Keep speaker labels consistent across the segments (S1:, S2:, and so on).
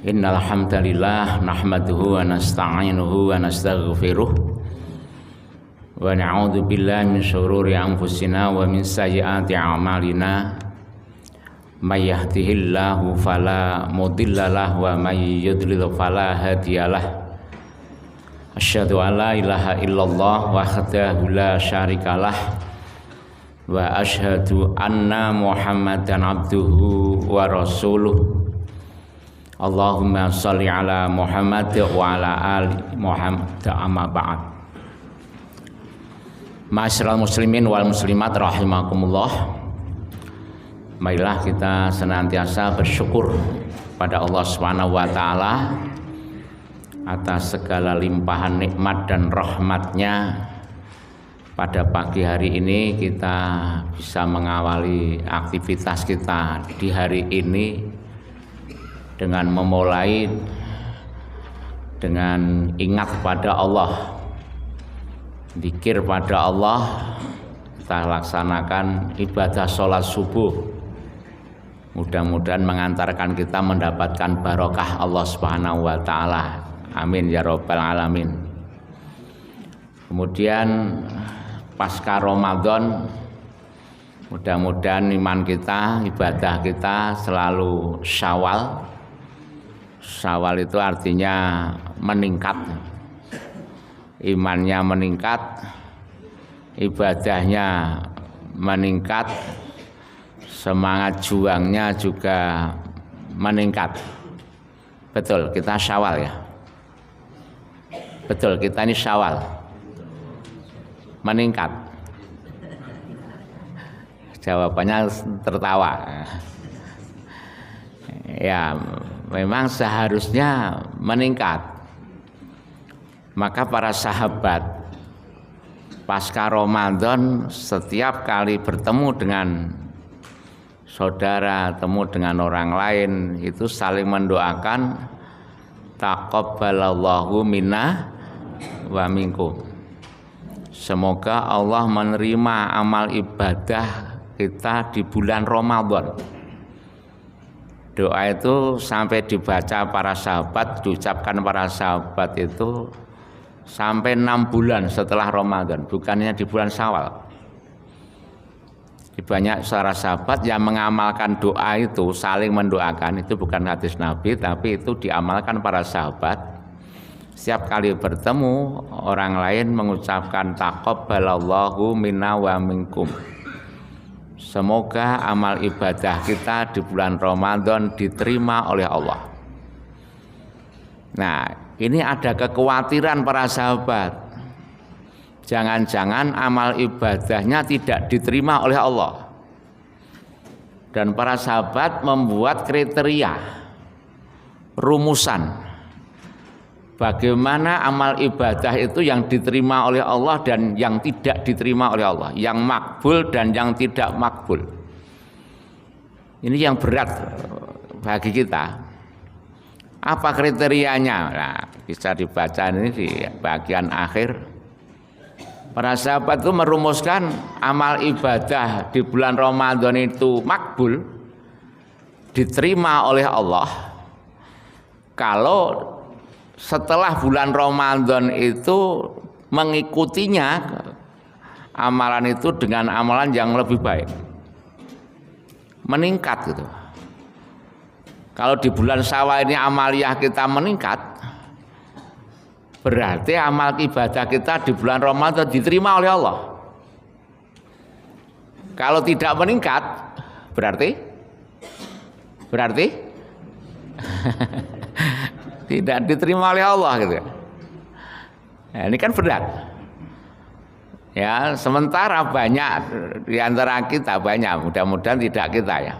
S1: Innal hamdalillah nahmaduhu wa nasta'inuhu wa nastaghfiruh wa na'udzu billahi min syururi anfusina wa min sayyiati a'malina may yahdihillahu fala mudhillalah wa may yudlil fala hadiyalah. Asyhadu an la ilaha illallah wahdahu la syarikalah wa asyhadu anna Muhammadan abduhu wa rasuluh. Allahumma sholli ala Muhammad wa ala ali Muhammad, amma ba'd. Ma'asyiral muslimin wal muslimat rahimakumullah. Marilah kita senantiasa bersyukur pada Allah Subhanahu wa taala atas segala limpahan nikmat dan rahmatnya. Pada pagi hari ini kita bisa mengawali aktivitas kita di hari ini dengan memulai dengan ingat pada Allah, zikir pada Allah. Kita laksanakan ibadah sholat subuh, mudah-mudahan mengantarkan kita mendapatkan barokah Allah Subhanahu wa taala. Amin ya rabbal alamin. Kemudian pasca Ramadan, mudah-mudahan iman kita, ibadah kita selalu Syawal. Syawal itu artinya meningkat, imannya meningkat, ibadahnya meningkat, semangat juangnya juga meningkat. Betul, kita Syawal ya. Betul, kita ini Syawal meningkat. Jawabannya tertawa. Ya, memang seharusnya meningkat. Maka para sahabat pasca Ramadan setiap kali bertemu dengan saudara, temu dengan orang lain, itu saling mendoakan taqabbalallahu minna wa minkum. Semoga Allah menerima amal ibadah kita di bulan Ramadan. Doa itu sampai dibaca para sahabat, diucapkan para sahabat itu sampai 6 bulan setelah Ramadan, bukannya di bulan Syawal. Banyak para sahabat yang mengamalkan doa itu, saling mendoakan, itu bukan hadis Nabi, tapi itu diamalkan para sahabat. Setiap kali bertemu orang lain mengucapkan taqabbalallahu minna wa minkum. Semoga amal ibadah kita di bulan Ramadan diterima oleh Allah. Nah, ini ada kekhawatiran para sahabat. Jangan-jangan amal ibadahnya tidak diterima oleh Allah. Dan para sahabat membuat kriteria, rumusan. Bagaimana amal ibadah itu yang diterima oleh Allah dan yang tidak diterima oleh Allah, yang makbul dan yang tidak makbul. Ini yang berat bagi kita. Apa kriterianya? Nah, bisa dibaca ini di bagian akhir. Para sahabat itu merumuskan amal ibadah di bulan Ramadan itu makbul, diterima oleh Allah kalau setelah bulan Ramadan itu mengikutinya amalan itu dengan amalan yang lebih baik, meningkat gitu. Kalau di bulan Syawal ini amaliyah kita meningkat, berarti amal ibadah kita di bulan Ramadan diterima oleh Allah. Kalau tidak meningkat, berarti tidak diterima oleh Allah gitu. Nah, ini kan berat. Ya, sementara banyak di antara kita, banyak, mudah-mudahan tidak kita ya.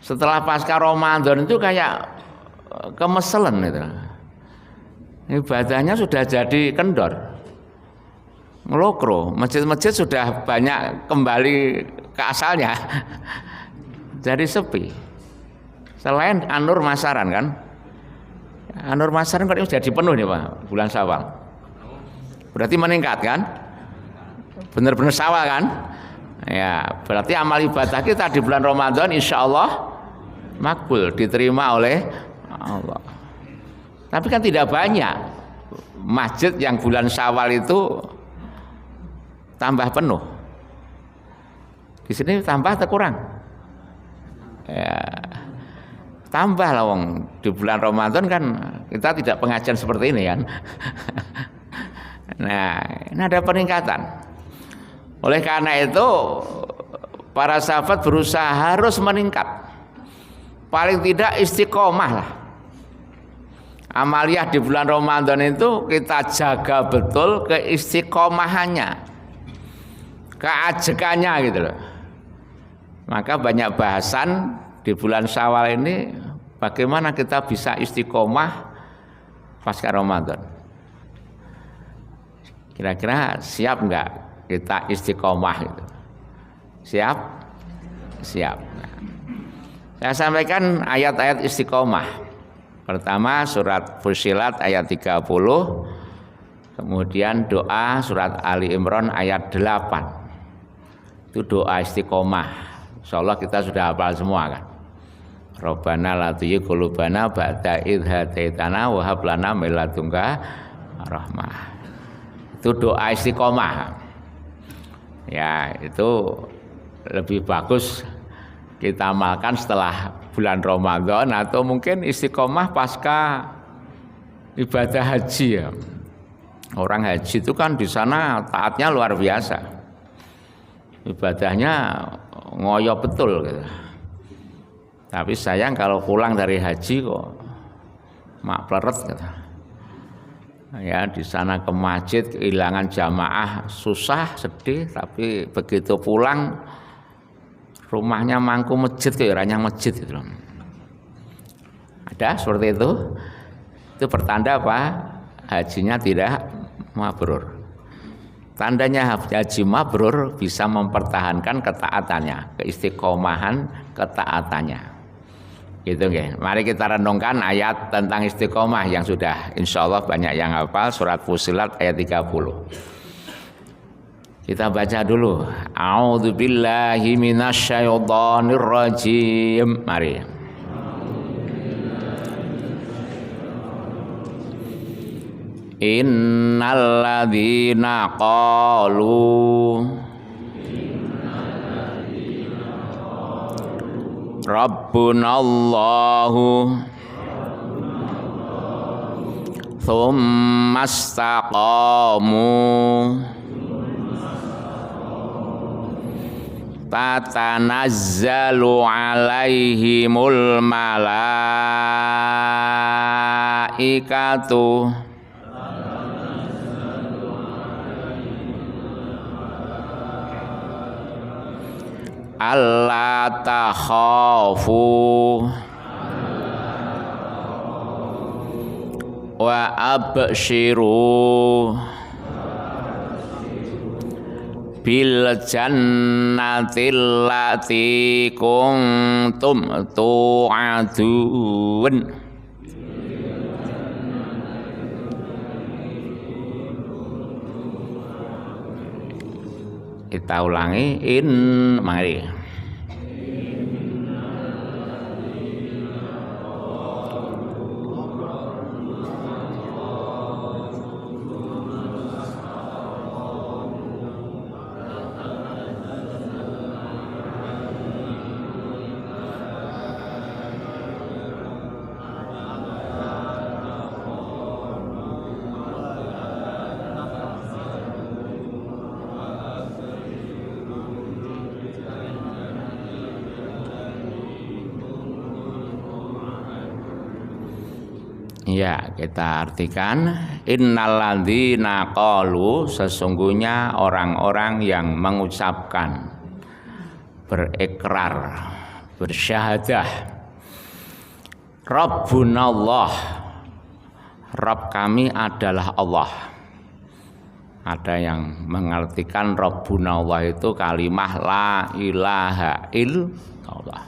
S1: Setelah pasca Ramadan itu kayak kemeselen gitu. Ibadahnya sudah jadi kendor, ngelokro, masjid-masjid sudah banyak kembali ke asalnya, jadi sepi. Selain Anur Masaran kan. Anur Masaran kan sudah dipenuh nih Pak, bulan Syawal. Berarti meningkat kan? Benar-benar Syawal kan? Ya, berarti amal ibadah kita di bulan Ramadan insya Allah makbul, diterima oleh Allah. Tapi kan tidak banyak masjid yang bulan Syawal itu tambah penuh. Di sini tambah atau kurang? Ya, tambah lah wong di bulan Ramadan kan kita tidak pengajian seperti ini kan. Nah, ini ada peningkatan. Oleh karena itu para sahabat berusaha harus meningkat. Paling tidak istiqomah lah. Amaliyah di bulan Ramadan itu kita jaga betul keistiqomahannya, keajekannya gitu loh. Maka banyak bahasan di bulan Syawal ini bagaimana kita bisa istiqomah pasca Ramadan. Kira-kira siap enggak kita istiqomah gitu? Siap? Siap. Saya sampaikan ayat-ayat istiqomah. Pertama surat Fussilat ayat 30, kemudian doa surat Ali Imran ayat 8. Itu doa istiqomah. Insyaallah kita sudah hafal semua kan. Rabbana la tuzigh qulubana ba'da idh hadaitana wa hab lana min ladunka rahmah. Itu doa istiqomah. Ya, itu lebih bagus kita amalkan setelah bulan Ramadan atau mungkin istiqomah pasca ibadah haji ya. Orang haji itu kan di sana taatnya luar biasa. Ibadahnya ngoyo betul gitu. Tapi sayang kalau pulang dari haji kok mak pleret gitu. Ya di sana ke masjid kehilangan jamaah susah sedih, tapi begitu pulang rumahnya mangku masjid kayak ranyang masjid gitu loh. Ada seperti itu. Itu pertanda apa? Hajinya tidak mabrur. Tandanya haji mabrur bisa mempertahankan ketaatannya, keistiqomahan ketaatannya. Gitu nggih. Mari kita renungkan ayat tentang istiqomah yang sudah insyaallah banyak yang hafal, surat Fussilat ayat 30. Kita baca dulu. A'udzubillahi minasyaitonirrajim. Mari. Innalladzina qalu Rabbunallahu tsumma istaqamu tatanazzalu alaihimul malaikatu alla takhafu wa abshiru bil jannatil lati kuntum tu'adun. Kita ulangi mari. Ya, kita artikan innalladzina qalu, sesungguhnya orang-orang yang mengucapkan, berikrar, bersyahadah, Rabbunallah, Rabb kami adalah Allah. Ada yang mengartikan Rabbunallah itu kalimah la ilaha illallah.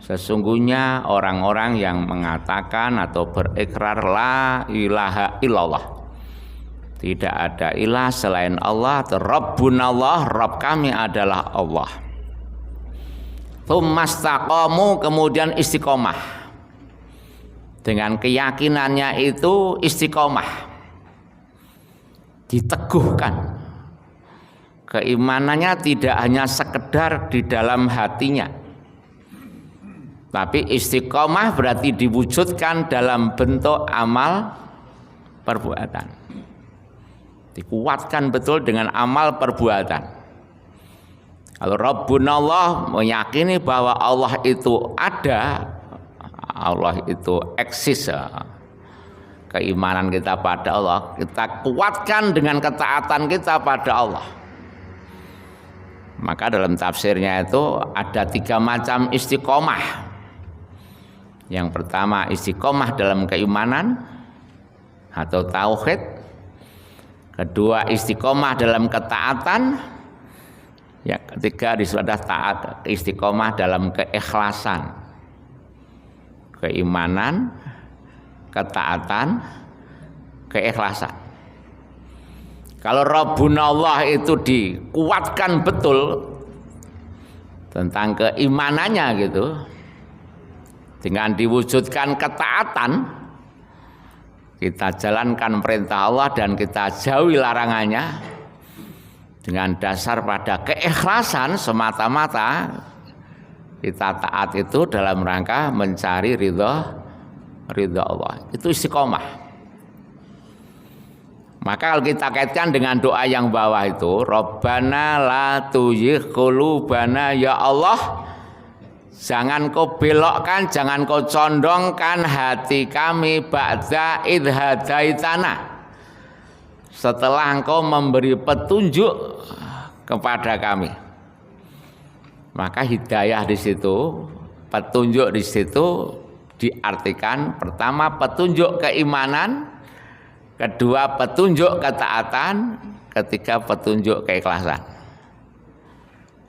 S1: Sesungguhnya orang-orang yang mengatakan atau berikrar la ilaha illallah, tidak ada ilah selain Allah, Rabbunallah, Rabb kami adalah Allah. Tsumma istaqamu, kemudian istiqomah dengan keyakinannya itu istiqomah, diteguhkan. Keimanannya tidak hanya sekedar di dalam hatinya, tapi istiqomah berarti diwujudkan dalam bentuk amal perbuatan, dikuatkan betul dengan amal perbuatan. Kalau Rabbuna Allah, meyakini bahwa Allah itu ada, Allah itu eksis. Keimanan kita pada Allah kita kuatkan dengan ketaatan kita pada Allah. Maka dalam tafsirnya itu ada 3 macam istiqomah. Yang pertama istiqomah dalam keimanan atau tauhid. Kedua istiqomah dalam ketaatan. Yang ketiga disebut taat, istiqomah dalam keikhlasan. Keimanan, ketaatan, keikhlasan. Kalau Rabbuna Allah itu dikuatkan betul tentang keimanannya gitu, dengan diwujudkan ketaatan, kita jalankan perintah Allah dan kita jauhi larangannya dengan dasar pada keikhlasan semata-mata, kita taat itu dalam rangka mencari ridha Allah. Itu istiqomah. Maka kalau kita kaitkan dengan doa yang bawah itu, Rabbana la tuzigh qulubana, ya Allah, jangan kau belokkan, jangan kau condongkan hati kami ba'da idh hadaitana, setelah engkau memberi petunjuk kepada kami. Maka hidayah di situ, petunjuk di situ diartikan pertama petunjuk keimanan, kedua petunjuk ketaatan, ketiga petunjuk keikhlasan.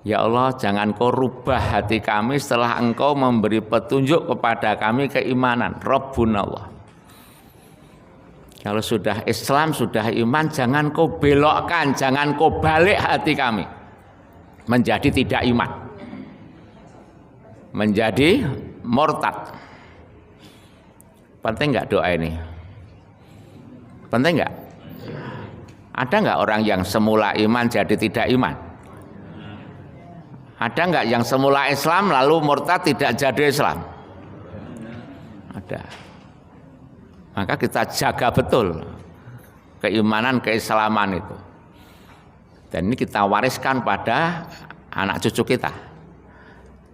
S1: Ya Allah, jangan kau rubah hati kami setelah engkau memberi petunjuk kepada kami keimanan. Rabbuna Allah. Kalau sudah Islam, sudah iman, jangan kau belokkan, jangan kau balik hati kami menjadi tidak iman, menjadi murtad. Penting nggak doa ini? Penting nggak? Ada nggak orang yang semula iman jadi tidak iman? Ada nggak yang semula Islam lalu murtad tidak jadi Islam? Ada. Maka kita jaga betul keimanan, keislaman itu. Dan ini kita wariskan pada anak cucu kita.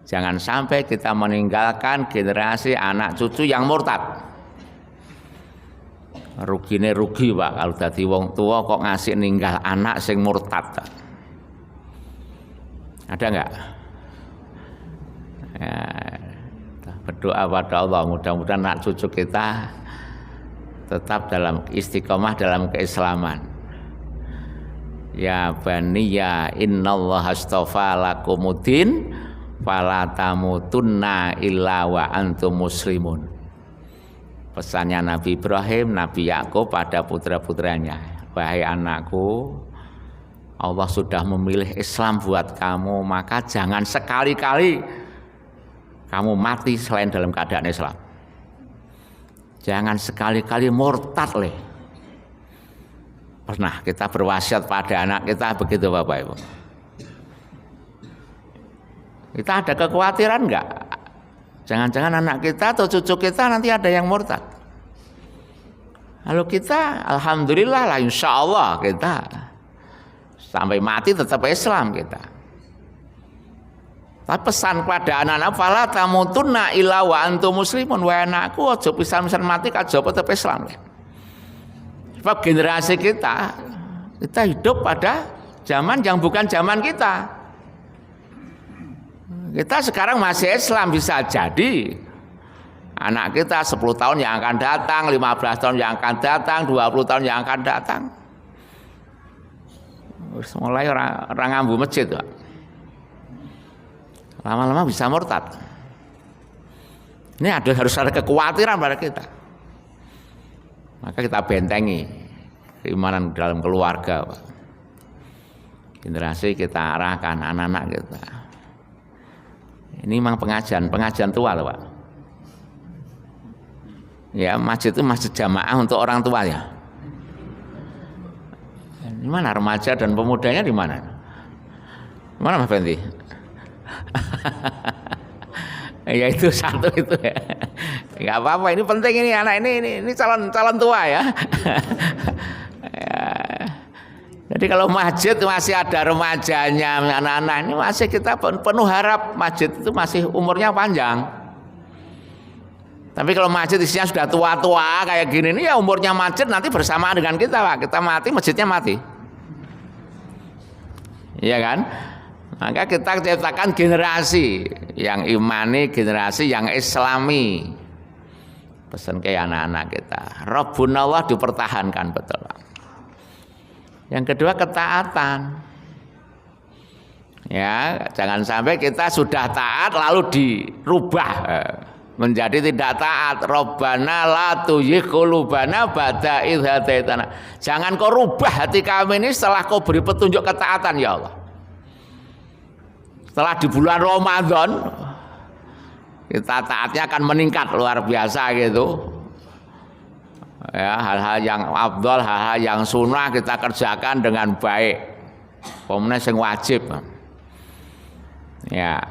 S1: Jangan sampai kita meninggalkan generasi anak cucu yang murtad. Rugine rugi Pak kalau dadi wong tua kok ngasih ninggal anak sing murtad. Ada enggak? Ya, berdoa pada Allah mudah-mudahan anak cucu kita tetap dalam istiqomah dalam keislaman. Ya baniya innallaha astafa lakumuddin fala tamutunna illa wa antum muslimun. Pesannya Nabi Ibrahim, Nabi Yakub pada putra-putranya, wahai anakku, Allah sudah memilih Islam buat kamu, maka jangan sekali-kali kamu mati selain dalam keadaan Islam. Jangan sekali-kali murtad leh. Pernah kita berwasiat pada anak kita begitu Bapak Ibu? Kita ada kekhawatiran enggak? Jangan-jangan anak kita atau cucu kita nanti ada yang murtad. Lalu kita, alhamdulillah lah, insya Allah kita sampai mati tetap Islam kita. Tapi pesan pada anak-anak, fala tamutunna illa wa antum muslimun, wahai anakku, aja pisan-pisan mati aja tetap Islam. Sebab generasi kita hidup pada zaman yang bukan zaman kita. Kita sekarang masih Islam, bisa jadi anak kita 10 tahun yang akan datang, 15 tahun yang akan datang, 20 tahun yang akan datang. Mulai orang ngambu masjid, Pak. Lama-lama bisa murtad. Ini harus ada kekhawatiran pada kita. Maka kita bentengi keimanan dalam keluarga, Pak. Generasi kita arahkan anak-anak kita. Ini memang pengajian tua loh Pak. Ya, masjid itu masjid jamaah untuk orang tua ya. Di mana remaja dan pemudanya di mana? Mana Mas Fendi? Ya itu satu itu ya. Enggak apa-apa, ini penting ini anak ini calon tua ya. Ya. Jadi kalau masjid masih ada remajanya, anak-anak ini masih kita penuh harap masjid itu masih umurnya panjang. Tapi kalau masjid isinya sudah tua-tua kayak gini ini ya umurnya masjid nanti bersamaan dengan kita Pak. Kita mati, masjidnya mati. Iya kan? Maka kita ciptakan generasi yang imani, generasi yang islami. Pesan ke anak-anak kita. Rabbunallah dipertahankan betul Pak. Yang kedua ketaatan. Ya, jangan sampai kita sudah taat lalu dirubah menjadi tidak taat. Rabbana la tuzigh qulubana ba'da idh hadaitana. Jangan kau rubah hati kami ini setelah kau beri petunjuk ketaatan ya Allah. Setelah di bulan Ramadan kita taatnya akan meningkat luar biasa gitu. Ya, hal-hal yang afdal, hal-hal yang sunnah kita kerjakan dengan baik. Pemene sing wajib. Ya.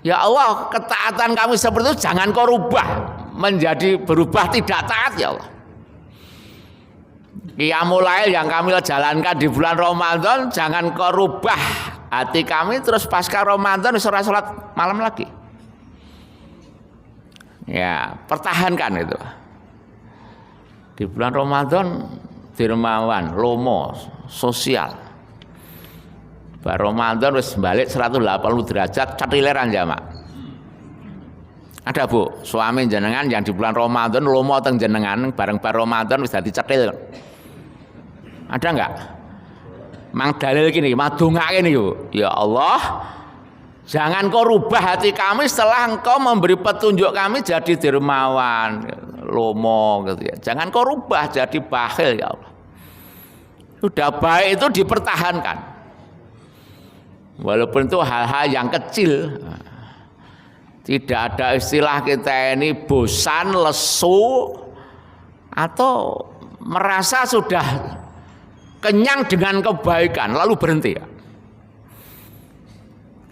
S1: Ya Allah, ketaatan kami seperti itu jangan kau rubah menjadi berubah tidak taat ya Allah. Qiyamul lail yang kami jalankan di bulan Ramadan jangan kau rubah hati kami terus pasca Ramadan ora salat malam lagi. Ya, pertahankan itu. Di bulan Ramadan dermawan, lomo, sosial. Bar Ramadan wis balik 180 derajat catileran jamaah. Ada Bu, suami jenengan yang di bulan Ramadan lomo teng jenengan bareng Ramadan wis dadi cetil. Ada enggak? Mang dalil gini, madungake niku. Ya Allah, jangan kau rubah hati kami setelah engkau memberi petunjuk kami jadi dermawan, lomo gitu ya. Jangan kau rubah jadi bakhil ya Allah. Sudah baik itu dipertahankan. Walaupun itu hal-hal yang kecil. Tidak ada istilah kita ini bosan, lesu atau merasa sudah kenyang dengan kebaikan lalu berhenti ya.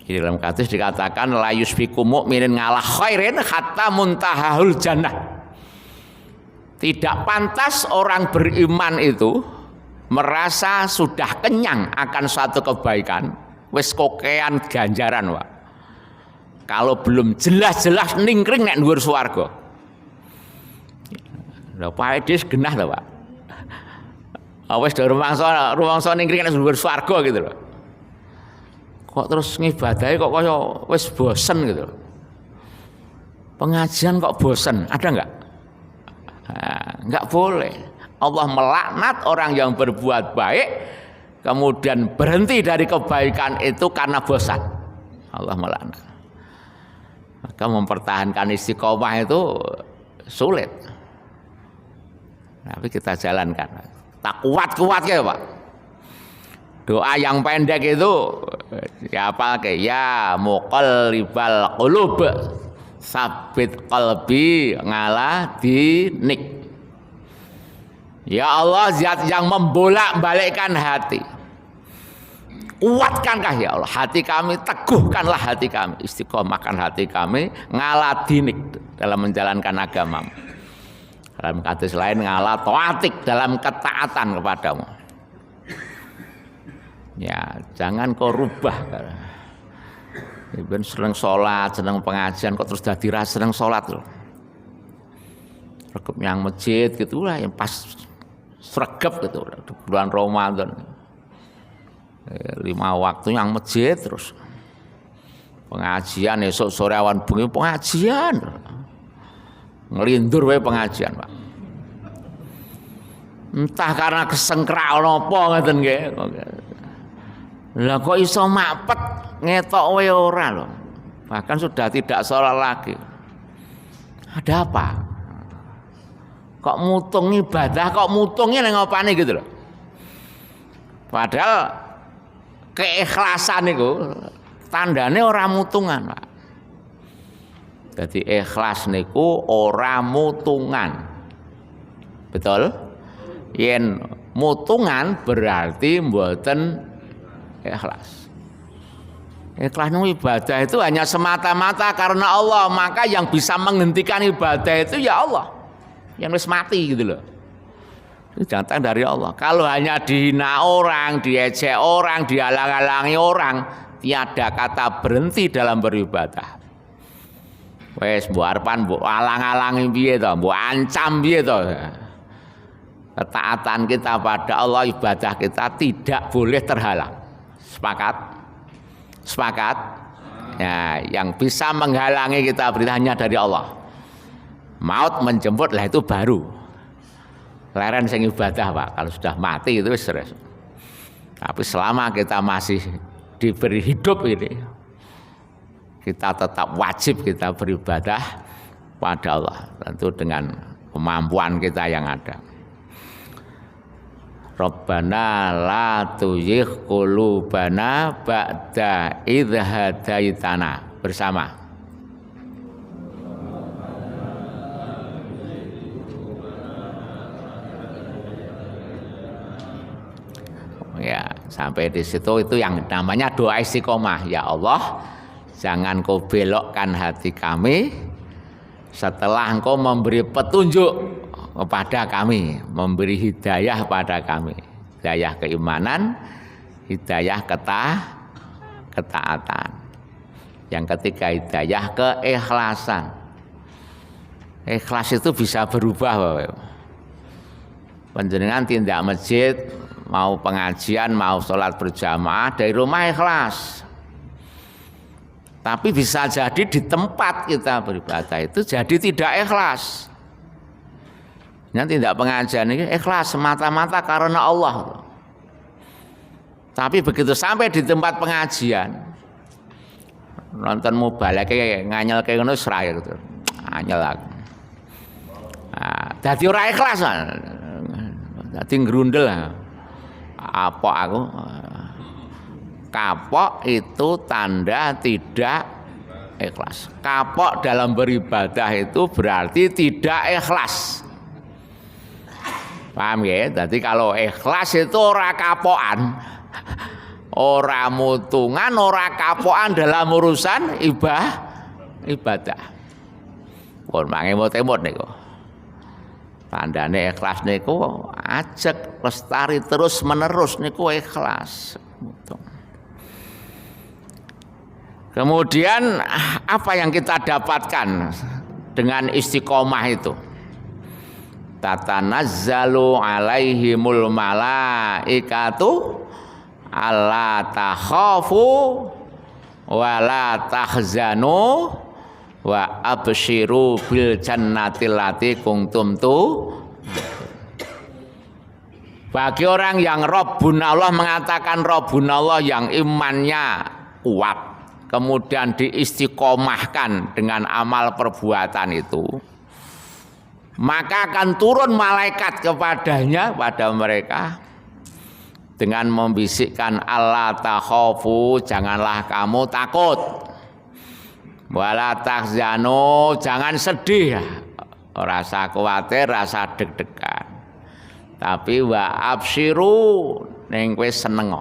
S1: Di dalam hadis dikatakan la yusbiqu mu'minin ngalah khairin hatta muntahahul jannah. Tidak pantas orang beriman itu merasa sudah kenyang akan suatu kebaikan, wis kokean ganjaran Pak. Kalau belum jelas-jelas ningkring nek dhuwur swarga. Lha paedes genah to Pak. Wis do rumangsa ningkring nek dhuwur swarga gitu loh. Kok terus ngibadahi kok kaya wis bosen gitu. Pengajian kok bosen, ada enggak? Enggak boleh. Allah melaknat orang yang berbuat baik kemudian berhenti dari kebaikan itu karena bosan. Allah melaknat. Maka mempertahankan istiqomah itu sulit. Tapi kita jalankan. Tak kuat-kuat ya Pak. Doa yang pendek itu ya apa kayak ya muqallibal qulub sabit qalbi ngala dinik. Ya Allah zat yang membolak-balikkan hati. Kuatkankah ya Allah hati kami, teguhkanlah hati kami, istiqomahkan hati kami ngala dinik dalam menjalankan agama. Dalam hadis lain ngala taatik dalam ketaatan kepadamu. Ya, jangan kau rubah. Iben seneng sholat, seneng pengajian, kok terus dadi ra seneng sholat loh. Rekep yang masjid gitu lah, yang pas sregep gitu di bulan Ramadan. 5 waktu yang masjid terus. Pengajian esok sore awan bengi pengajian. Ngelindur wae pengajian, Pak. Entah karena kesengkrak napa ngoten nggih. Lah kok iso mapet ngetok wae ora lho. Bahkan sudah tidak sholat lagi. Ada apa? Kok mutung ibadah, kok mutungnya nang opane gitu loh. Padahal keikhlasan niku tandane ora mutungan, Pak. Jadi ikhlas niku ora mutungan. Betul? Yen mutungan berarti mboten ikhlas. Ikhlas itu ibadah itu hanya semata-mata karena Allah, maka yang bisa menghentikan ibadah itu ya Allah. Yang wis mati gitu loh. Itu datang dari Allah. Kalau hanya dihina orang, diejek orang, dihalang-halangi orang, tiada kata berhenti dalam beribadah. Wes mbok arepan mbok alang-alangi piye to, mbok ancam piye to. Ketaatan kita pada Allah, ibadah kita tidak boleh terhalang. Sepakat? Sepakat? Ya, yang bisa menghalangi kita berita hanya dari Allah. Maut menjemput lah itu baru. Leren sing ibadah Pak, kalau sudah mati itu stres. Tapi selama kita masih diberi hidup ini, kita tetap wajib kita beribadah pada Allah, tentu dengan kemampuan kita yang ada. Rabbana la tuzigh qulubana ba'da idh hadaitana. Bersama. Ya, sampai di situ itu yang namanya doa istiqomah. Ya Allah, jangan Kau belokkan hati kami setelah Engkau memberi petunjuk kepada kami, memberi hidayah pada kami, hidayah keimanan, hidayah ketaatan. Yang ketiga hidayah keikhlasan. Ikhlas itu bisa berubah, Bapak. Panjenengan tindak masjid, mau pengajian, mau sholat berjamaah dari rumah ikhlas. Tapi bisa jadi di tempat kita beribadah itu jadi tidak ikhlas. Nanti tidak pengajian ini ikhlas semata-mata karena Allah. Tapi begitu sampai di tempat pengajian, nonton mubalek kayak nganyel kayak ngono seraya gitu, nganyel aku. Dadi ora ikhlas, dadi ngrundel. Apa aku? Kapok itu tanda tidak ikhlas. Kapok dalam beribadah itu berarti tidak ikhlas. Paham ya? Jadi kalau ikhlas itu ora kapokan, ora mutungan, ora kapokan dalam urusan ibadah. Pun mangemot-emot niku. Tandane ikhlas niku ajek lestari terus menerus niku ikhlas. Kemudian apa yang kita dapatkan dengan istiqomah itu? Tatanazzalu alaihimul malaikatu alla takhafu wa la tahzanu wa absyiru bil jannati allati kuntum tu. Bagi orang yang Rabbun Allah mengatakan Rabbun Allah yang imannya kuat, kemudian diistiqomahkan dengan amal perbuatan itu, maka akan turun malaikat kepadanya, pada mereka, dengan membisikkan Allah takhafu, janganlah kamu takut, wala tahzanu, jangan sedih, rasa khawatir, rasa deg-degan, tapi wa absyiru, ning kowe seneng.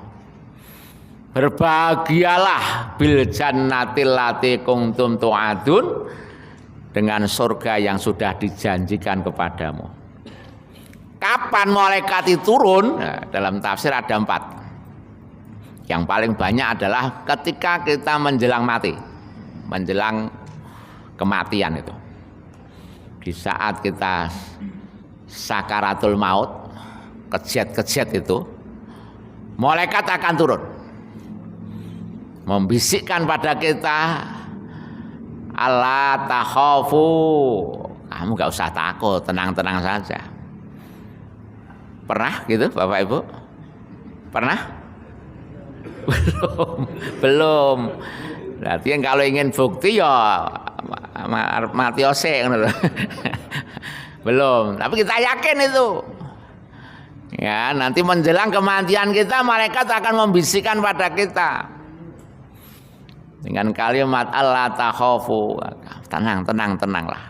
S1: Berbahagialah bil jannatil lati kuntum tu'adun, dengan surga yang sudah dijanjikan kepadamu. Kapan malaikat itu turun? Nah, dalam tafsir ada 4. Yang paling banyak adalah ketika kita menjelang mati, menjelang kematian itu. Di saat kita sakaratul maut, kejet-kejet itu, malaikat akan turun, membisikkan pada kita, Allah takhafu, kamu gak usah takut, tenang-tenang saja. Pernah gitu Bapak Ibu? Pernah? Belum. Berarti kalau ingin bukti ya mati ose. Belum. Tapi kita yakin itu. Ya, nanti menjelang kematian kita, malaikat akan membisikkan pada kita dengan kalimat Allah takhafu, tenang, tenanglah,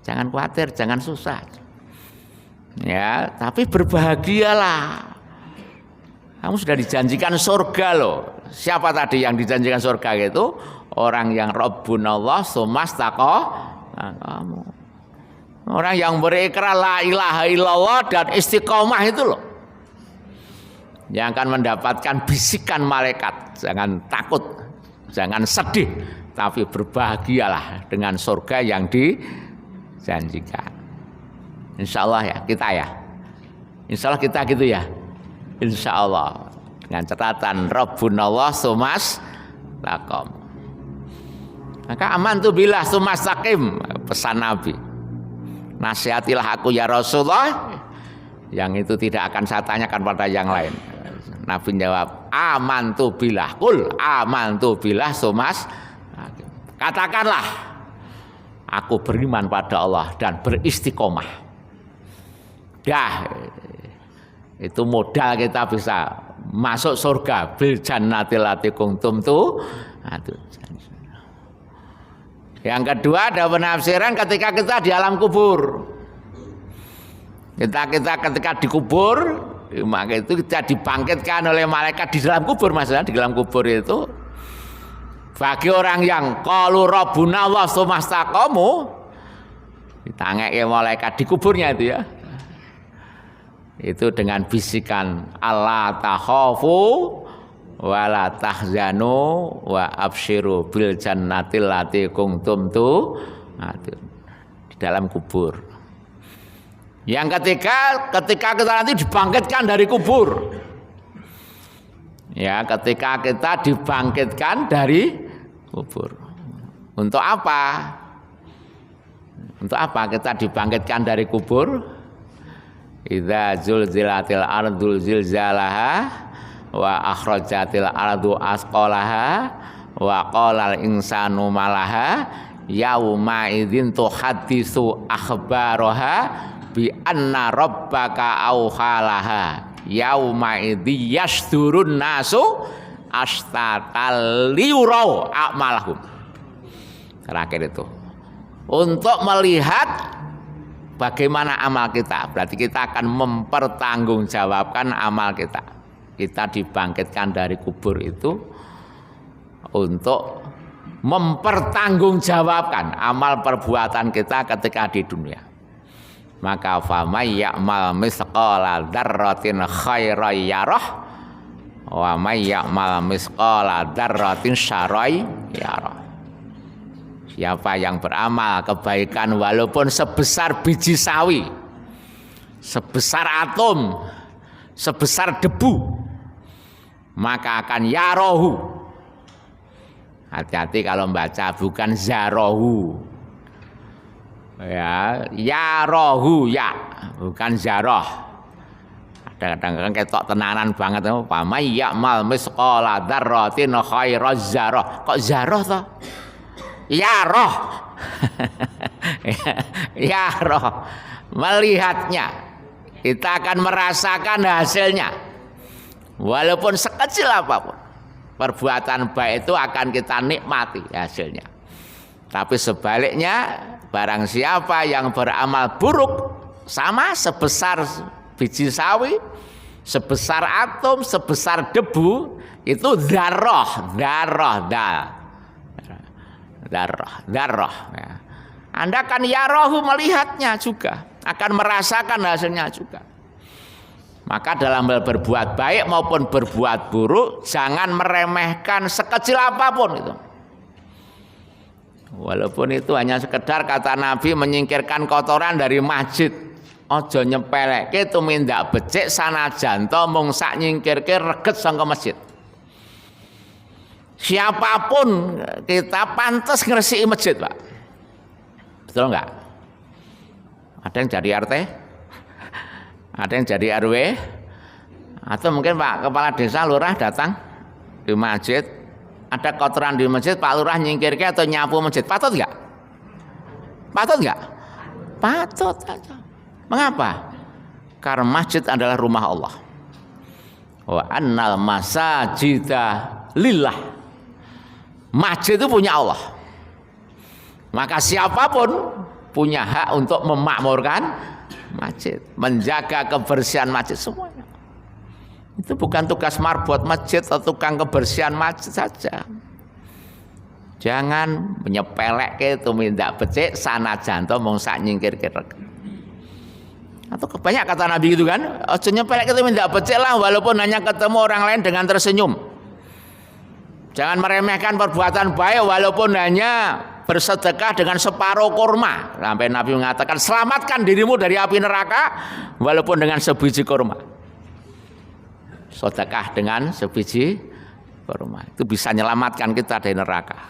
S1: jangan khawatir, jangan susah. Ya, tapi berbahagialah. Kamu sudah dijanjikan surga loh. Siapa tadi yang dijanjikan surga itu? Orang yang Rabbunallah sumastaqo. Nah, kamu. Orang yang berikrar la ilaha illallah dan istiqomah itu loh. Yang akan mendapatkan bisikan malaikat. Jangan takut, jangan sedih, tapi berbahagialah dengan surga yang dijanjikan. Insya Allah ya, kita ya. Insya Allah kita gitu ya. Insya Allah dengan catatan Rabbunallah sumastaqom. Maka aman tuh bila sumastaqim, pesan Nabi. Nasihatilah aku ya Rasulullah. Yang itu tidak akan saya tanyakan pada yang lain. Nabi jawab, aman tuh bilah, kul aman tuh bilah sumastaqim. Katakanlah, aku beriman pada Allah dan beristiqomah. Dah. Itu modal kita bisa masuk surga bil jannatil lati kuntum tuh. Yang kedua ada penafsiran ketika kita di alam kubur. Kita ketika dikubur, maka itu kita dibangkitkan oleh malaikat di dalam kubur, maksudnya di dalam kubur itu. Bagi orang yang qalu rabbuna wa sumastaqamu, ditangeki malaikat di kuburnya itu ya. Itu dengan bisikan Allah takhafu wa la tahzanu wa absyiru bil jannatil lati kuntum tu di dalam kubur. Yang ketika kita nanti dibangkitkan dari kubur. Ya, ketika kita dibangkitkan dari kubur. Untuk apa? Untuk apa kita dibangkitkan dari kubur? Idza zulzilatil ardul zilzalaha wa akhrajatil ardu asqalaha wa qalal insanu malaha yauma idzin tuhaddisu akhbaraha bi anna rabbaka auhalaha yauma idzi yasdurun nasu astatal liurau a'malahum. Terakhir itu untuk melihat bagaimana amal kita. Berarti kita akan mempertanggungjawabkan amal kita. Kita dibangkitkan dari kubur itu untuk mempertanggungjawabkan amal perbuatan kita ketika di dunia. Maka famay ya'mal misqala dzarratin khairan yarah wa may ya'mal misqala dzarratin syarran yarah. Siapa yang beramal kebaikan walaupun sebesar biji sawi, sebesar atom, sebesar debu, maka akan yarohu. Hati-hati kalau membaca, bukan zarohu. Ya, yarohu ya, bukan zaroh. Kadang-kadang ketok tenanan banget. Pamay ya'mal misqala dzarratin khairan zarah. Kok zarah toh? Ya roh. Ya roh. Melihatnya, kita akan merasakan hasilnya. Walaupun sekecil apapun, perbuatan baik itu akan kita nikmati hasilnya. Tapi sebaliknya, barang siapa yang beramal buruk, sama sebesar biji sawi, sebesar atom, sebesar debu, itu darah ya. Anda akan yarohu, melihatnya juga, akan merasakan hasilnya juga. Maka dalam hal berbuat baik maupun berbuat buruk, jangan meremehkan sekecil apapun itu. Walaupun itu hanya sekedar, kata Nabi, menyingkirkan kotoran dari masjid. Ojo nyepeleke tumindak becik sanajan to mung sak nyingkirke reget saka masjid. Siapapun kita pantas ngresiki masjid, Pak. Betul enggak? Ada yang jadi RT, ada yang jadi RW, atau mungkin Pak Kepala Desa Lurah datang di masjid, ada kotoran di masjid, Pak Lurah nyingkirke atau nyapu masjid. Patut enggak? Patut enggak? Patut aja. Mengapa? Karena masjid adalah rumah Allah. Wa annal masajida lillah. Masjid itu punya Allah. Maka siapapun punya hak untuk memakmurkan masjid, menjaga kebersihan masjid semuanya. Itu bukan tugas marbot masjid atau tukang kebersihan masjid saja. Jangan menyepelek itu minta becik sanajan to mung sak nyingkir kira. Atau banyak kata Nabi gitu kan, ojo nyepelek itu minta becik lah walaupun hanya ketemu orang lain dengan tersenyum. Jangan meremehkan perbuatan baik walaupun hanya bersedekah dengan separuh kurma. Sampai Nabi mengatakan selamatkan dirimu dari api neraka walaupun dengan sebiji kurma. Sedekah dengan sebiji kurma itu bisa menyelamatkan kita dari neraka.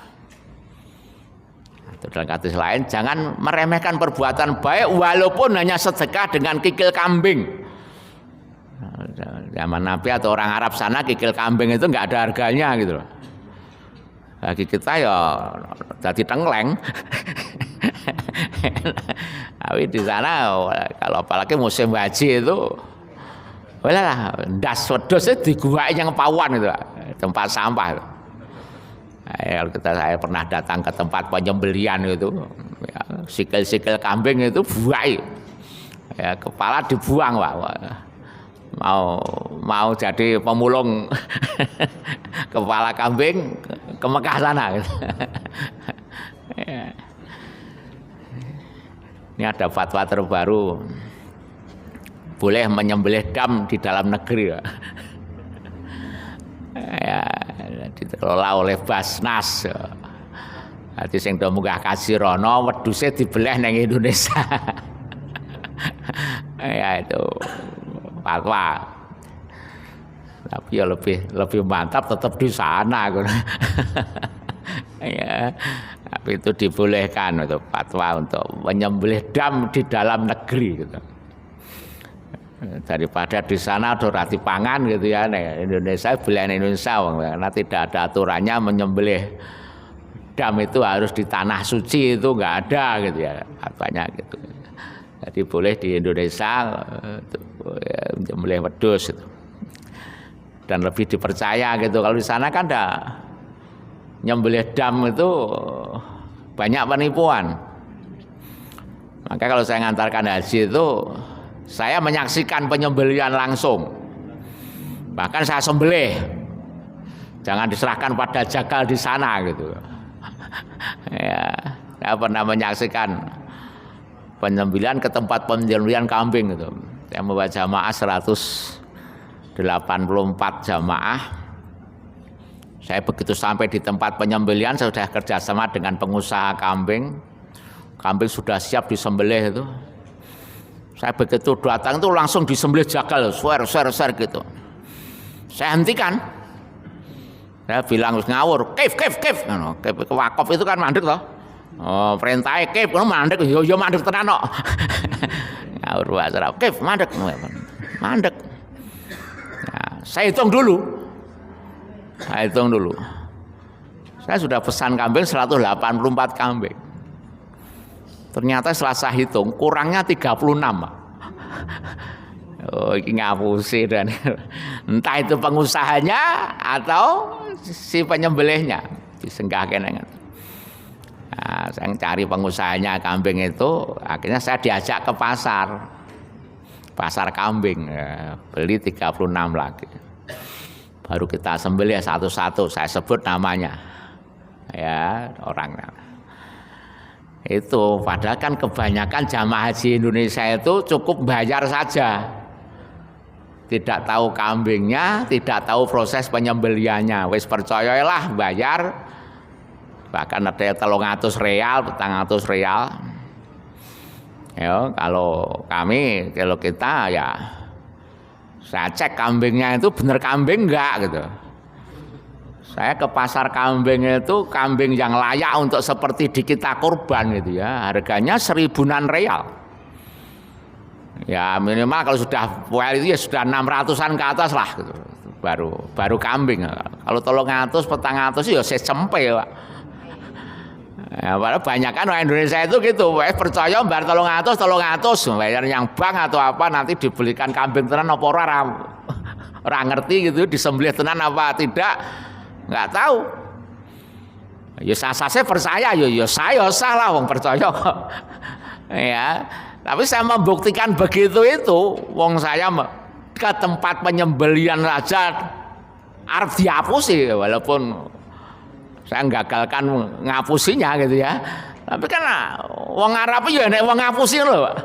S1: Itu dalam hadis lain, jangan meremehkan perbuatan baik walaupun hanya sedekah dengan kikil kambing. Zaman Nabi atau orang Arab sana kikil kambing itu nggak ada harganya gitu loh. Bagi kita ya jadi tengkleng. Tapi di sana kalau apalagi musim haji itu, lah ndas wedhus itu diguwaki yang pawon itu, tempat sampah itu. Kalau saya pernah datang ke tempat penyembelian itu, ya, sikil-sikil kambing itu buai, ya, kepala dibuang Pak. Mau jadi pemulung kepala kambing ke Mekah sana. Gitu. Ya. Ini ada fatwa terbaru, boleh menyembelih dam di dalam negeri. Ya, dikelola oleh Basnas. Jadi sing do munggah Kajirono wedhuse dibeleh nang Indonesia. Ya itu fatwa. Tapi ya lebih mantap tetap di sana. Ya, tapi itu dibolehkan untuk fatwa untuk menyembelih dam di dalam negeri gitu. Daripada di sana ora dipangan gitu ya, Indonesia belahan Indonesia karena tidak ada aturannya menyembelih dam itu harus di tanah suci, itu nggak ada gitu ya katanya gitu. Jadi boleh di Indonesia menyembelih wedhus gitu. Dan lebih dipercaya gitu. Kalau di sana kan ada nyembelih dam itu banyak penipuan. Maka kalau saya ngantarkan haji itu saya menyaksikan penyembelihan langsung. Bahkan saya sembelih. Jangan diserahkan pada jagal di sana gitu. Ya, saya pernah menyaksikan penyembelihan ke tempat penyembelihan kambing gitu. Saya membawa jamaah 184 jamaah. Saya begitu sampai di tempat penyembelihan, saya sudah kerjasama dengan pengusaha kambing. Kambing sudah siap disembelih itu. Saya begitu datang itu langsung disembelih jagal, swer gitu. Saya hentikan. Saya bilang ngawur, kif. Wakaf itu kan mandek toh. Oh, perintahnya kif, mandek, yo mandek tenan kok. Ngawur bahasa Arab, kif mandek. Nah, saya hitung dulu. Saya sudah pesan kambing 184 kambing. Ternyata setelah saya hitung kurangnya 36. Oh, ini ngapusi dan entah itu pengusahanya atau si penyembelihnya disenggahkan. Nah, saya cari pengusahanya kambing itu, akhirnya saya diajak ke pasar kambing, ya, beli 36 lagi. Baru kita sembelih satu-satu, saya sebut namanya, ya orangnya. Itu padahal kan kebanyakan jamaah haji Indonesia itu cukup bayar saja, tidak tahu kambingnya, tidak tahu proses penyembelihannya. Wis percayalah bayar, bahkan ada 300 real, 400 real. Ya, kalau kita ya saya cek kambingnya itu benar kambing enggak gitu. Saya ke pasar kambing itu kambing yang layak untuk seperti di kita kurban gitu ya. Harganya 1000-an real. Ya minimal kalau sudah well itu ya sudah 600-an ke atas lah gitu. Baru kambing. Kalau 300, 400 ya secempe Pak. Ya, padahal banyak kan orang Indonesia itu gitu, percaya bayar 300, bayar yang bank atau apa nanti dibelikan kambing tenan apa orang ngerti gitu, disembelih tenan apa tidak. Nggak tahu. Ya saya percaya, ya saya salah wong percaya kok. Ya, tapi saya membuktikan begitu itu, wong saya ke tempat penyembelian saja arep dihapusi walaupun saya gagalkan ngapusinya gitu ya. Tapi kan wong Arab ya nek wong ngapusi lho, Pak.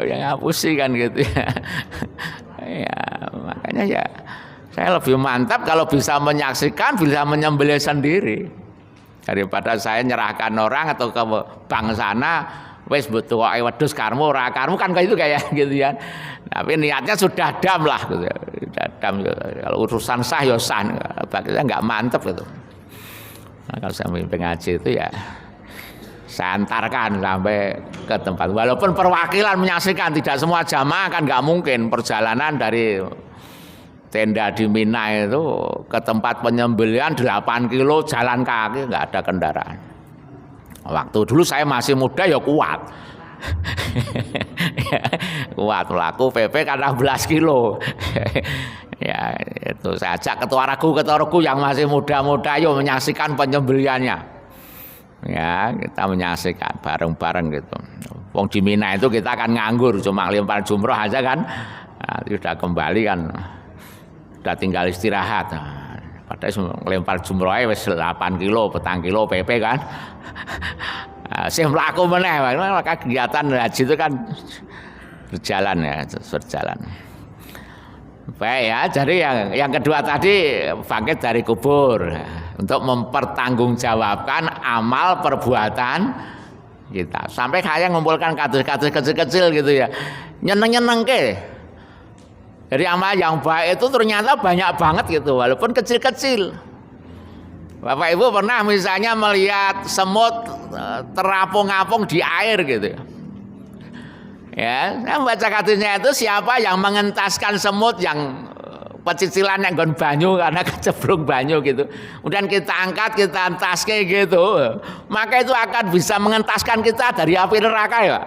S1: Yang ngapusi kan gitu ya. Ya, makanya ya saya lebih mantap kalau bisa menyaksikan, bisa menyembelih sendiri daripada saya nyerahkan orang atau ke bank sana wis butuh wedhus karmu ora karmu kan kayak itu kayak gitu ya. Tapi niatnya sudah dam lah gitu. Sudah dam gitu. Kalau urusan sah ya sah, baginya enggak mantep gitu. Nah, kalau saya mimpin ngaji itu ya saya antarkan sampai ke tempat. Walaupun perwakilan menyaksikan, tidak semua jamaah kan nggak mungkin perjalanan dari tenda di Mina itu ke tempat penyembelihan 8 kilo jalan kaki, nggak ada kendaraan. Waktu dulu saya masih muda ya kuat. Kuat melaku PP kan 16 kilo. Ya itu saya ajak ketua ragu yang masih muda-muda yuk menyaksikan penyembelihannya. Ya kita menyaksikan bareng-bareng gitu. Wong di Mina itu kita akan nganggur cuma lempar jumroh aja kan. Nah, sudah kembali kan udah tinggal istirahat. Nah, padahal lempar jumroh wis 8 kilo, 4 kilo PP kan. Sing mlaku meneh, maka kegiatan haji itu kan berjalan ya, berjalan. Baik ya, jadi yang kedua tadi bangkit dari kubur untuk mempertanggungjawabkan amal perbuatan kita. Sampai kayak ngumpulkan kardus-kardus kecil-kecil gitu ya. Nyeneng-nyeneng ke. Jadi amal yang baik itu ternyata banyak banget gitu, walaupun kecil-kecil. Bapak Ibu pernah misalnya melihat semut terapung-apung di air gitu. Ya, saya membaca kardusnya itu siapa yang mengentaskan semut yang pecicilan yang gon banyu karena kecemplung banyu gitu. Kemudian kita angkat, kita entaske gitu. Maka itu akan bisa mengentaskan kita dari api neraka ya.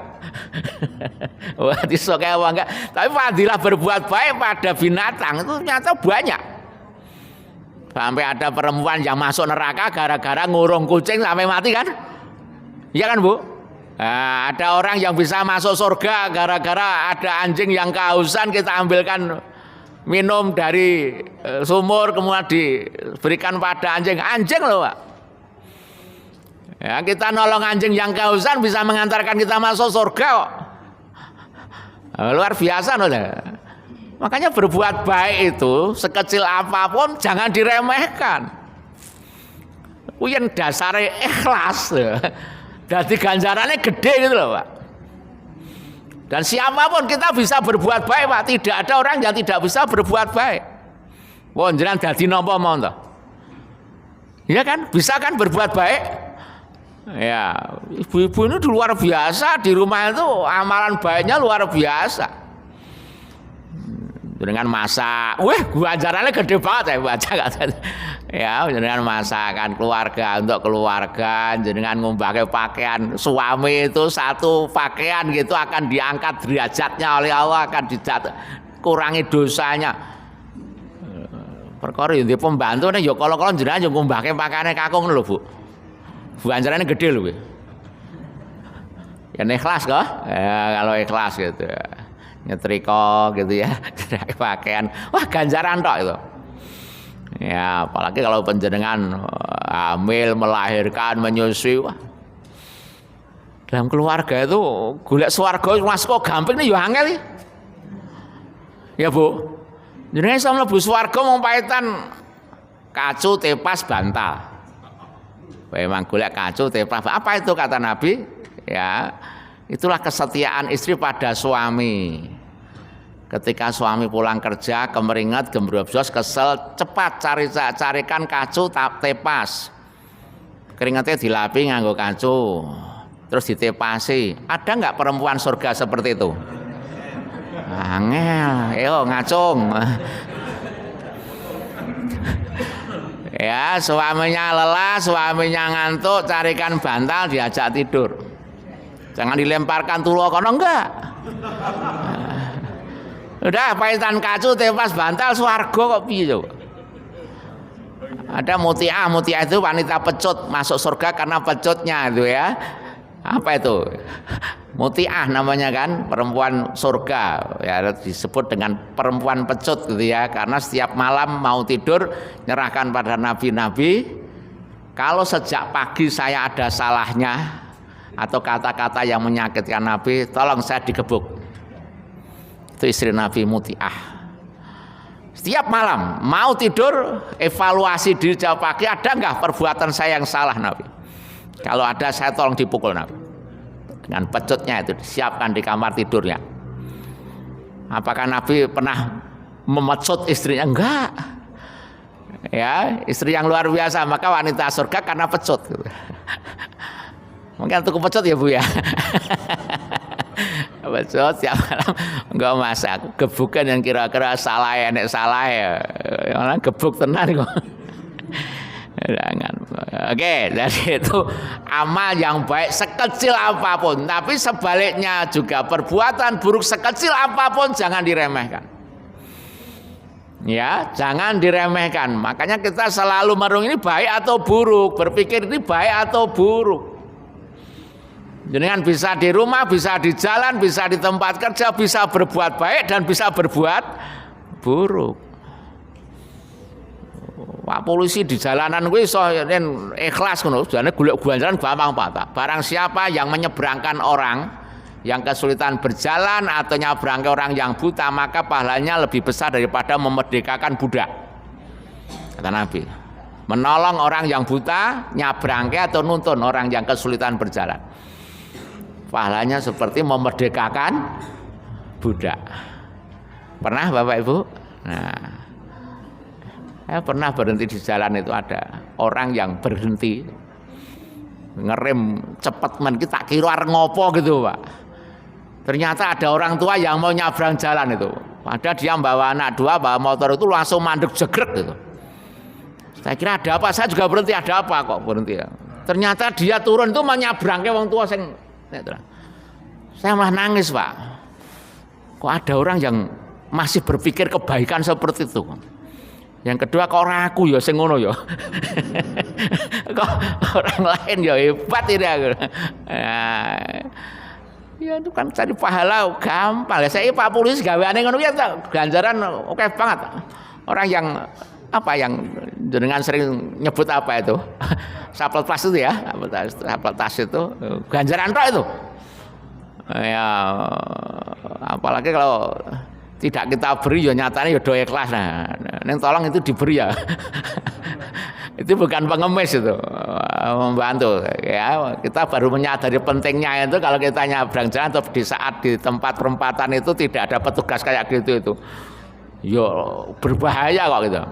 S1: Wah, disoke apa enggak? Tapi fadilah berbuat baik pada binatang itu ternyata banyak. Sampai ada perempuan yang masuk neraka gara-gara ngurung kucing sampai mati kan? Iya kan, Bu? Nah, ada orang yang bisa masuk surga gara-gara ada anjing yang kehausan, kita ambilkan minum dari sumur kemudian diberikan pada anjing loh Pak. Ya, kita nolong anjing yang kehausan bisa mengantarkan kita masuk surga kok. Luar biasa loh. Makanya berbuat baik itu sekecil apapun jangan diremehkan. Kuyen dasare ikhlas. Jadi ganjarannya gede gitu loh Pak. Dan siapapun kita bisa berbuat baik Pak. Tidak ada orang yang tidak bisa berbuat baik. Wah jenengan dadi napa mau toh? Iya kan? Bisa kan berbuat baik? Ya, ibu-ibu ini luar biasa di rumah itu amalan baiknya luar biasa. Dengan masak, ganjarannya gede banget ya baca katanya. Ya, dengan masakan keluarga untuk keluarga, dengan ngumbake pakaian suami itu satu pakaian gitu akan diangkat derajatnya oleh Allah, akan kurangi dosanya. Perkara yang pembantu nih, yo kalau jenengan yo ngumbake pakaiannya kakung lho Bu. Ganjarannya gede lho. Ya ikhlas kok, ya, kalau ikhlas gitu. Nyetrika gitu ya, pakaian, wah ganjaran tok itu. Ya apalagi kalau penjenengan hamil, melahirkan, menyusui, wah. Dalam keluarga itu golek swarga masuk gampang nih ya angel. Ya Bu, jenengan iso mlebu swarga mung paitan kacu, tepas, bantal. Memang golek kacu, tepas, apa itu kata Nabi? Ya, itulah kesetiaan istri pada suami. Ketika suami pulang kerja, kemeringat, gembrobos, kesel, cepat carikan kacu, tepas. Keringatnya dilapi nganggo kacu, terus ditepasi. Ada nggak perempuan surga seperti itu? Angel, yo ngacung. Ya, suaminya lelah, suaminya ngantuk, carikan bantal, diajak tidur. Jangan dilemparkan tulo kono enggak. Udah paitan kacu, tepas, bantal, swarga kok piye coba. Ada mutiah itu wanita pecut masuk surga karena pecutnya itu ya. Apa itu? Muti'ah namanya kan, perempuan surga ya, disebut dengan perempuan pecut gitu ya, karena setiap malam mau tidur nyerahkan pada nabi-nabi, kalau sejak pagi saya ada salahnya atau kata-kata yang menyakitkan Nabi, tolong saya digebuk. Itu istri Nabi Muti'ah. Setiap malam mau tidur evaluasi diri jawab pagi, ada enggak perbuatan saya yang salah Nabi? Kalau ada saya tolong dipukul Nabi. Dengan pecutnya itu disiapkan di kamar tidurnya. Apakah Nabi pernah memecut istrinya? Enggak. Ya, istri yang luar biasa, maka wanita surga karena pecut. Mungkin untuk pecut ya Bu ya. Pecut tiap malam enggak masak, gebukan yang kira-kira salah ya, nek salah ya. Orang gebuk tenan kok. Jangan. Oke, jadi itu amal yang baik sekecil apapun, tapi sebaliknya juga perbuatan buruk sekecil apapun jangan diremehkan. Ya, jangan diremehkan. Makanya kita selalu merenung ini baik atau buruk, berpikir ini baik atau buruk. Jangan bisa di rumah, bisa di jalan, bisa di tempat kerja, bisa berbuat baik dan bisa berbuat buruk. Pak polisi di jalanan kuwi iso ikhlas ngono, jane golek ganjaran gampang Pak. Barang siapa yang menyeberangkan orang yang kesulitan berjalan atau nyebrangke orang yang buta, maka pahalanya lebih besar daripada memerdekakan budak. Kata Nabi. Menolong orang yang buta, nyebrangke atau nuntun orang yang kesulitan berjalan. Pahalanya seperti memerdekakan budak. Pernah Bapak Ibu? Nah, saya pernah berhenti di jalan itu, ada orang yang berhenti ngerem cepet men, kita kira ngopo gitu Pak. Ternyata ada orang tua yang mau nyabrang jalan itu. Padahal dia bawa anak dua, bawa motor itu langsung mandek jegrek gitu. Saya kira ada apa, saya juga berhenti, ada apa kok berhenti ya. Ternyata dia turun itu menyabrangke wong tua sing. Saya malah nangis Pak. Kok ada orang yang masih berpikir kebaikan seperti itu. Yang kedua, kok aku ya sing ngono ya. Kok orang lain ya hebat ini aku. Ya itu kan cari pahala gampang. Saya Pak polisi gaweane ngono ya ganjaran oke banget. Orang yang apa yang dengan sering nyebut apa itu? Sapel tas itu ya, sapel tas itu ganjaran tok itu. Ya apalagi kalau tidak kita beri ya nyatanya ya do ikhlas. Nah, neng tolong itu diberi ya. Itu bukan pengemis itu, membantu ya. Kita baru menyadari pentingnya itu kalau kita nyabrang jalan atau di saat di tempat perempatan itu tidak ada petugas kayak gitu itu. Yo berbahaya kok gitu.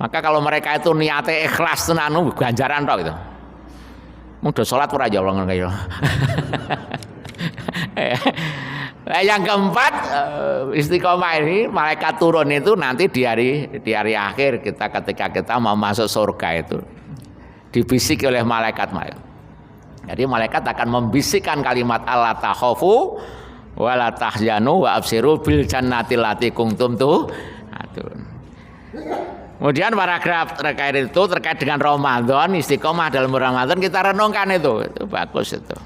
S1: Maka kalau mereka itu niatnya ikhlas tenan ganjaran tok gitu. Mudah salat ora ya Allah ngono. Yang keempat, istiqomah ini malaikat turun itu nanti di hari akhir kita ketika kita mau masuk surga itu dibisiki oleh malaikat. Jadi malaikat akan membisikkan kalimat Allah takhafu wa la tahzanu wa absiru bil jannati allati kuntum tu'adun. Kemudian paragraf terkait itu terkait dengan Ramadan, istiqomah dalam Ramadan kita renungkan itu bagus itu.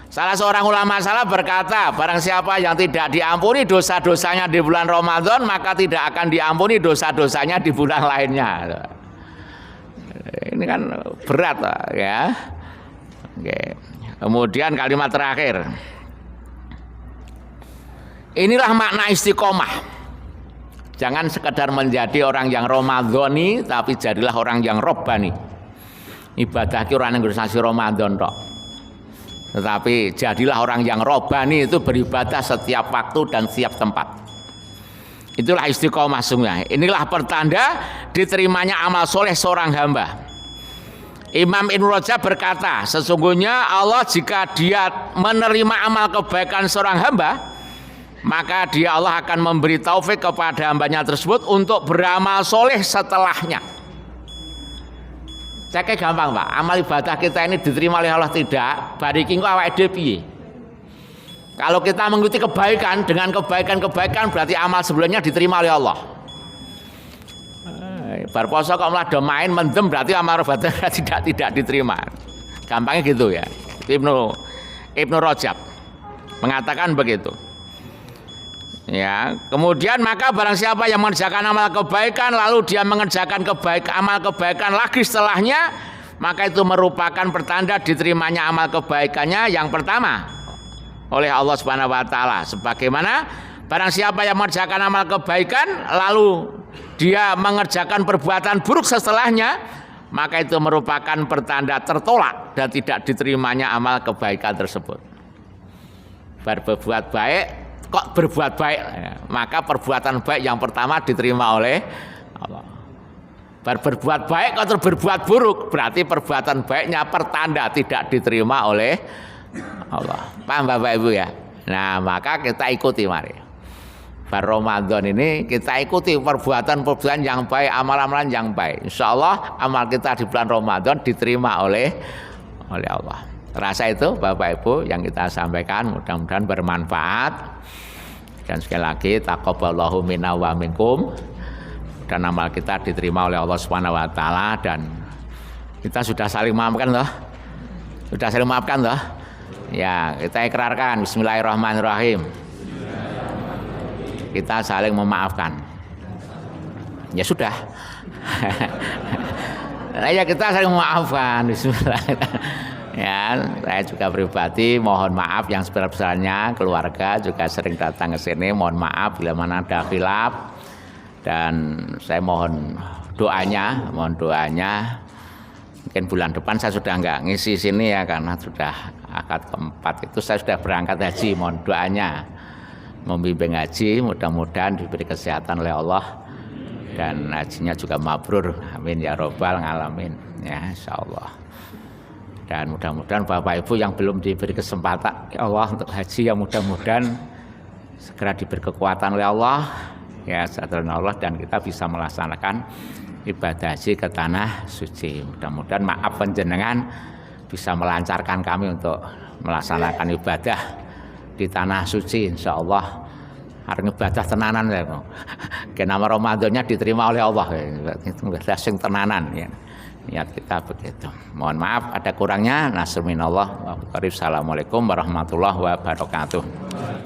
S1: Salah seorang ulama salaf berkata, barang siapa yang tidak diampuni dosa-dosanya di bulan Ramadan, maka tidak akan diampuni dosa-dosanya di bulan lainnya. Ini kan berat ya. Oke. Kemudian kalimat terakhir. Inilah makna istiqomah. Jangan sekedar menjadi orang yang Ramadhani, tapi jadilah orang yang Robbani. Ibadah ki ora nang sasi Ramadan tok. Tetapi jadilah orang yang Robbani, itu beribadah setiap waktu dan setiap tempat. Itulah istiqomah sungguh. Inilah pertanda diterimanya amal soleh seorang hamba. Imam Ibnu Rajab berkata, sesungguhnya Allah jika dia menerima amal kebaikan seorang hamba, maka dia Allah akan memberi taufik kepada hambanya tersebut untuk beramal soleh setelahnya. Ceknya gampang Pak, amal ibadah kita ini diterima oleh Allah tidak, bariki engko awake dhewe piye? Kalau kita mengikuti kebaikan dengan kebaikan-kebaikan berarti amal sebelumnya diterima oleh Allah. Bar poso kok malah do main mendem berarti amal ibadah tidak diterima. Gampangnya gitu ya. Ibnu Rajab mengatakan begitu. Ya, kemudian maka barang siapa yang mengerjakan amal kebaikan lalu dia mengerjakan amal kebaikan lagi setelahnya, maka itu merupakan pertanda diterimanya amal kebaikannya yang pertama oleh Allah Subhanahu wa taala. Sebagaimana barang siapa yang mengerjakan amal kebaikan lalu dia mengerjakan perbuatan buruk setelahnya, maka itu merupakan pertanda tertolak dan tidak diterimanya amal kebaikan tersebut. Berbuat baik kok berbuat baik, maka perbuatan baik yang pertama diterima oleh Allah. Berbuat baik kok berbuat buruk, berarti perbuatan baiknya pertanda tidak diterima oleh Allah. Paham Bapak Ibu ya? Nah, maka kita ikuti mari. Ramadan ini kita ikuti perbuatan-perbuatan yang baik, amalan-amalan yang baik. Insya Allah amal kita di bulan Ramadan diterima oleh Allah. Rasa itu Bapak Ibu yang kita sampaikan mudah-mudahan bermanfaat. Dan sekali lagi taqabbalallahu minna wa minkum. Dan amal kita diterima oleh Allah Subhanahu wa taala dan kita sudah saling memaafkan loh. Sudah saling memaafkan loh. Ya, kita ikrarkan bismillahirrahmanirrahim. Kita saling memaafkan. Ya sudah. Nah, ya kita saling memaafkan. Bismillah. Ya, saya juga pribadi mohon maaf yang sebesar-besarnya, keluarga juga sering datang ke sini, mohon maaf bila mana ada khilaf dan saya mohon doanya. Mungkin bulan depan saya sudah enggak ngisi sini ya karena sudah akad keempat itu saya sudah berangkat haji, mohon doanya. Membimbing haji, mudah-mudahan diberi kesehatan oleh Allah dan hajinya juga mabrur, amin ya robbal alamin ya insyaallah. Dan mudah-mudahan Bapak Ibu yang belum diberi kesempatan ya Allah untuk haji yang mudah-mudahan segera diberi kekuatan oleh Allah ya kesadaran Allah dan kita bisa melaksanakan ibadah haji ke tanah suci. Mudah-mudahan maaf panjenengan bisa melancarkan kami untuk melaksanakan ibadah di tanah suci insyaallah. Arep ibadah tenanan ya. Nama Ramadannya diterima oleh Allah. Itu ibadah sing tenanan ya. Niat kita begitu. Mohon maaf ada kurangnya. Nasr minallah wa Assalamualaikum warahmatullahi wabarakatuh.